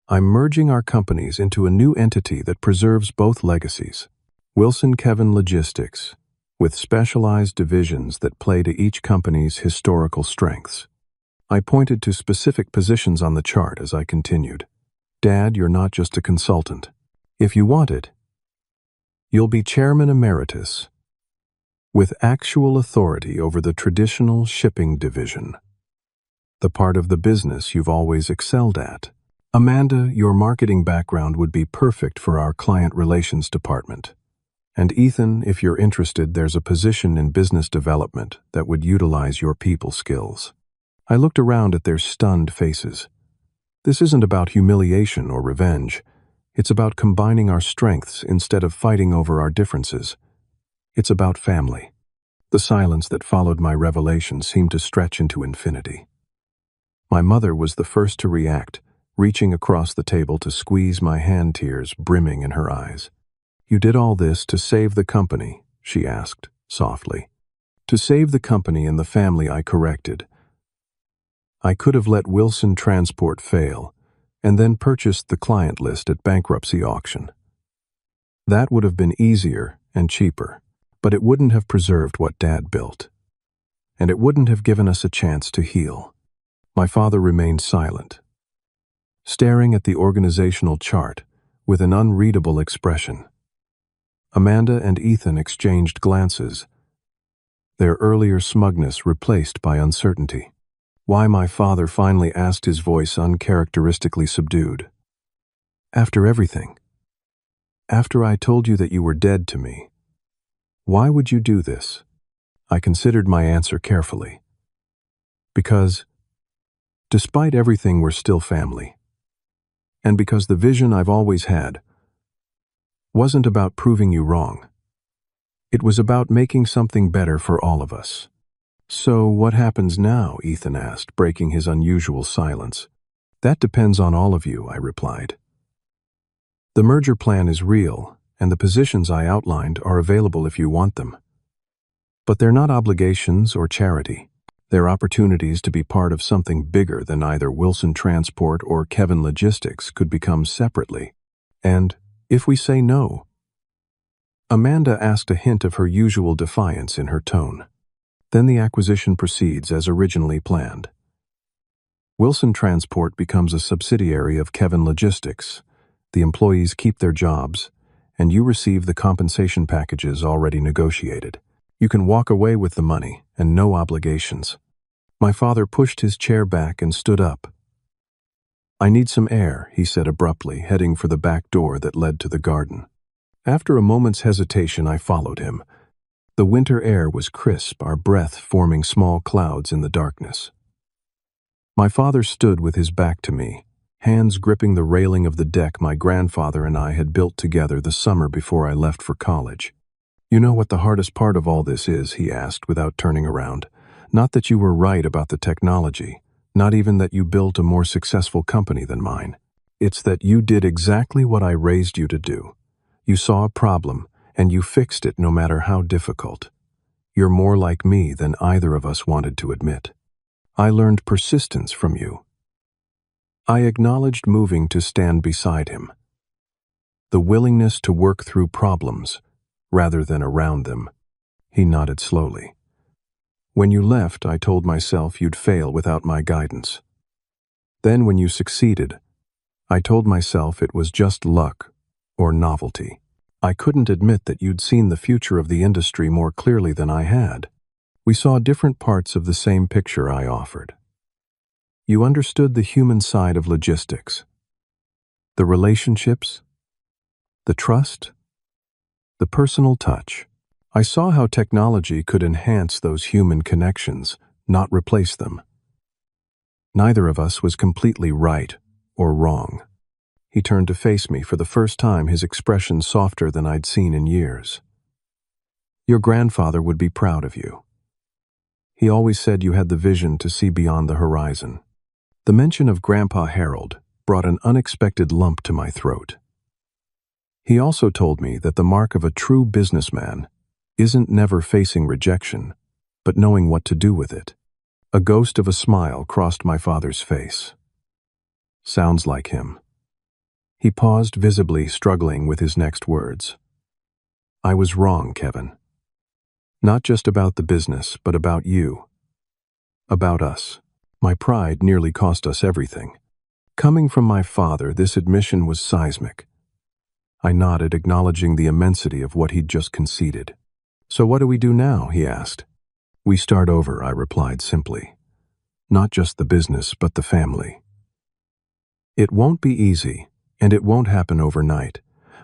"I'm merging our companies into a new entity that preserves both legacies. Wilson Kevin Logistics, with specialized divisions that play to each company's historical strengths." I pointed to specific positions on the chart as I continued. "Dad, you're not just a consultant. If you want it, you'll be Chairman Emeritus, with actual authority over the traditional shipping division, the part of the business you've always excelled at. Amanda, your marketing background would be perfect for our client relations department. And Ethan, if you're interested, there's a position in business development that would utilize your people skills." I looked around at their stunned faces. This isn't about humiliation or revenge. It's about combining our strengths instead of fighting over our differences. It's about family. The silence that followed my revelation seemed to stretch into infinity. My mother was the first to react, reaching across the table to squeeze my hand, tears brimming in her eyes. "You did all this to save the company?" she asked, softly. "To save the company and the family," I corrected. "I could have let Wilson Transport fail, and then purchased the client list at bankruptcy auction. That would have been easier and cheaper, but it wouldn't have preserved what Dad built. And it wouldn't have given us a chance to heal." My father remained silent, staring at the organizational chart with an unreadable expression. Amanda and Ethan exchanged glances, their earlier smugness replaced by uncertainty. "Why?" my father finally asked, his voice uncharacteristically subdued. "After everything, after I told you that you were dead to me, why would you do this?" I considered my answer carefully. "Because Despite everything, we're still family. And because the vision I've always had wasn't about proving you wrong. It was about making something better for all of us. So what happens now? Ethan asked, breaking his unusual silence. That depends on all of you, I replied. The merger plan is real, and the positions I outlined are available if you want them. But they're not obligations or charity. They're opportunities to be part of something bigger than either Wilson Transport or Kevin Logistics could become separately. And if we say no? Amanda asked, a hint of her usual defiance in her tone. Then the acquisition proceeds as originally planned. Wilson Transport becomes a subsidiary of Kevin Logistics. The employees keep their jobs, and you receive the compensation packages already negotiated. You can walk away with the money and no obligations. My father pushed his chair back and stood up. I need some air, he said abruptly, heading for the back door that led to the garden. After a moment's hesitation, I followed him. The winter air was crisp, our breath forming small clouds in the darkness. My father stood with his back to me, hands gripping the railing of the deck my grandfather and I had built together the summer before I left for college. You know what the hardest part of all this is? He asked without turning around. Not that you were right about the technology, not even that you built a more successful company than mine. It's that you did exactly what I raised you to do. You saw a problem, and you fixed it no matter how difficult. You're more like me than either of us wanted to admit. I learned persistence from you. I acknowledged, moving to stand beside him. The willingness to work through problems, rather than around them. He nodded slowly. When you left, I told myself you'd fail without my guidance. Then when you succeeded, I told myself it was just luck or novelty. I couldn't admit that you'd seen the future of the industry more clearly than I had. We saw different parts of the same picture I offered. You understood the human side of logistics, the relationships, the trust, the personal touch. I saw how technology could enhance those human connections, not replace them. Neither of us was completely right or wrong. He turned to face me, for the first time, his expression softer than I'd seen in years. Your grandfather would be proud of you. He always said you had the vision to see beyond the horizon. The mention of Grandpa Harold brought an unexpected lump to my throat. He also told me that the mark of a true businessman isn't never facing rejection, but knowing what to do with it. A ghost of a smile crossed my father's face. Sounds like him. He paused, visibly struggling with his next words. I was wrong, Kevin. Not just about the business, but about you. About us. My pride nearly cost us everything. Coming from my father, this admission was seismic. I nodded, acknowledging the immensity of what he'd just conceded. So what do we do now? He asked. We start over, I replied simply. Not just the business, but the family. It won't be easy, and it won't happen overnight.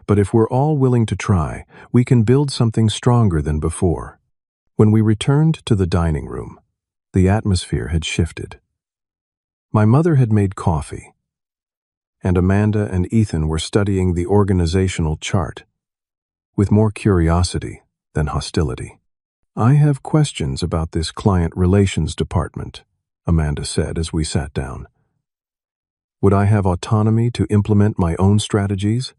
But if we're all willing to try, we can build something stronger than before. When we returned to the dining room, the atmosphere had shifted. My mother had made coffee, and Amanda and Ethan were studying the organizational chart, with more curiosity than hostility. I have questions about this client relations department, Amanda said as we sat down. Would I have autonomy to implement my own strategies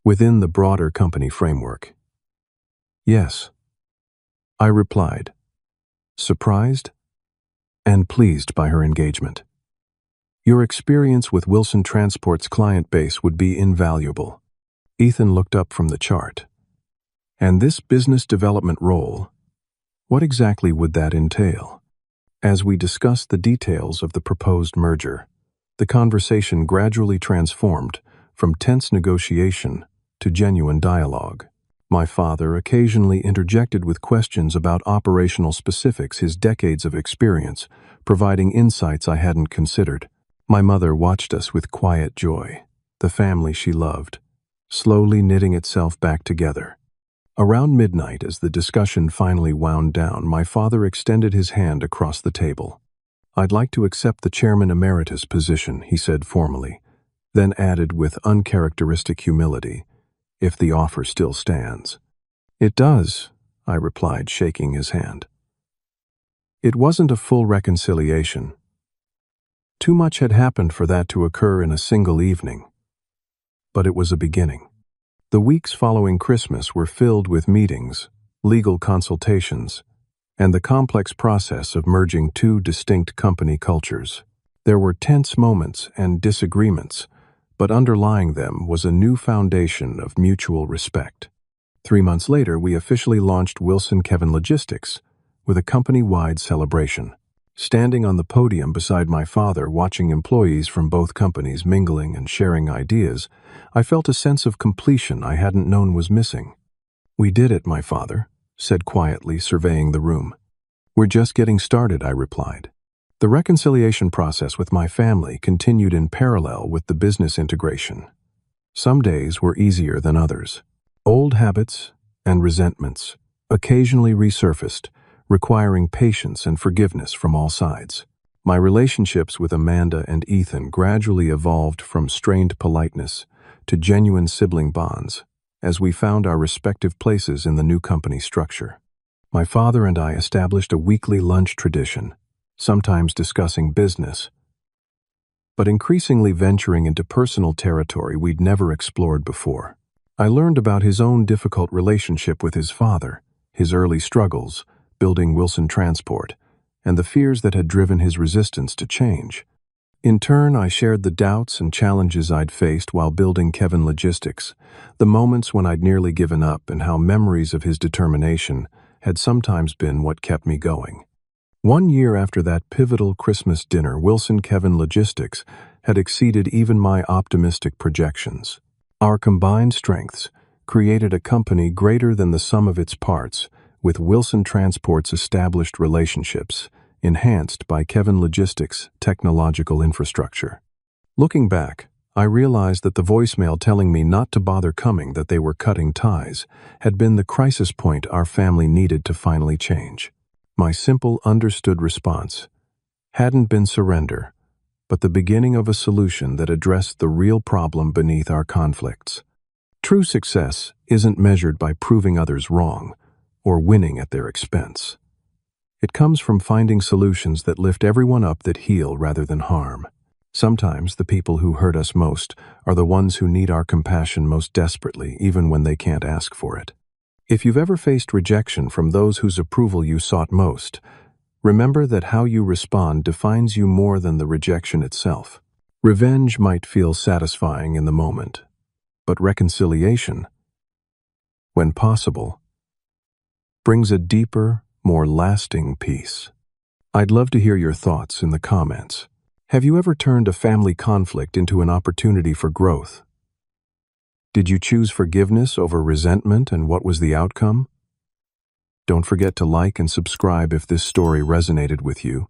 within the broader company framework? Yes, I replied, surprised and pleased by her engagement. Your experience with Wilson Transport's client base would be invaluable. Ethan looked up from the chart. And this business development role, what exactly would that entail? As we discussed the details of the proposed merger, the conversation gradually transformed from tense negotiation to genuine dialogue. My father occasionally interjected with questions about operational specifics, his decades of experience providing insights I hadn't considered. My mother watched us with quiet joy, the family she loved, slowly knitting itself back together. Around midnight, as the discussion finally wound down, my father extended his hand across the table. "I'd like to accept the chairman emeritus position," he said formally, then added with uncharacteristic humility, "if the offer still stands." "It does," I replied, shaking his hand. It wasn't a full reconciliation. Too much had happened for that to occur in a single evening. But it was a beginning. The weeks following Christmas were filled with meetings, legal consultations, and the complex process of merging two distinct company cultures. There were tense moments and disagreements, but underlying them was a new foundation of mutual respect. 3 months later, we officially launched Wilson Kevin Logistics with a company-wide celebration. Standing on the podium beside my father, watching employees from both companies mingling and sharing ideas, I felt a sense of completion I hadn't known was missing. "We did it," my father said quietly, surveying the room. "We're just getting started," I replied. The reconciliation process with my family continued in parallel with the business integration. Some days were easier than others. Old habits and resentments occasionally resurfaced, requiring patience and forgiveness from all sides. My relationships with Amanda and Ethan gradually evolved from strained politeness to genuine sibling bonds, as we found our respective places in the new company structure. My father and I established a weekly lunch tradition, sometimes discussing business, but increasingly venturing into personal territory we'd never explored before. I learned about his own difficult relationship with his father, his early struggles, building Wilson Transport, and the fears that had driven his resistance to change. In turn, I shared the doubts and challenges I'd faced while building Kevin Logistics, the moments when I'd nearly given up, and how memories of his determination had sometimes been what kept me going. 1 year after that pivotal Christmas dinner, Wilson Kevin Logistics had exceeded even my optimistic projections. Our combined strengths created a company greater than the sum of its parts, with Wilson Transport's established relationships enhanced by Kevin Logistics' technological infrastructure. Looking back, I realized that the voicemail telling me not to bother coming, that they were cutting ties, had been the crisis point our family needed to finally change. My simple, understood response hadn't been surrender, but the beginning of a solution that addressed the real problem beneath our conflicts. True success isn't measured by proving others wrong or winning at their expense. It comes from finding solutions that lift everyone up, that heal rather than harm. Sometimes the people who hurt us most are the ones who need our compassion most desperately, even when they can't ask for it. If you've ever faced rejection from those whose approval you sought most, remember that how you respond defines you more than the rejection itself. Revenge might feel satisfying in the moment, but reconciliation, when possible, brings a deeper, more lasting peace. I'd love to hear your thoughts in the comments. Have you ever turned a family conflict into an opportunity for growth? Did you choose forgiveness over resentment, and what was the outcome? Don't forget to like and subscribe if this story resonated with you,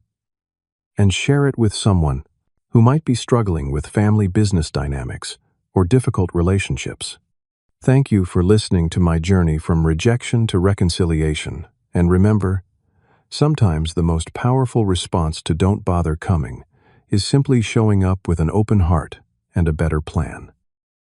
and share it with someone who might be struggling with family business dynamics or difficult relationships. Thank you for listening to my journey from rejection to reconciliation, and remember, sometimes the most powerful response to "don't bother coming" is simply showing up with an open heart and a better plan.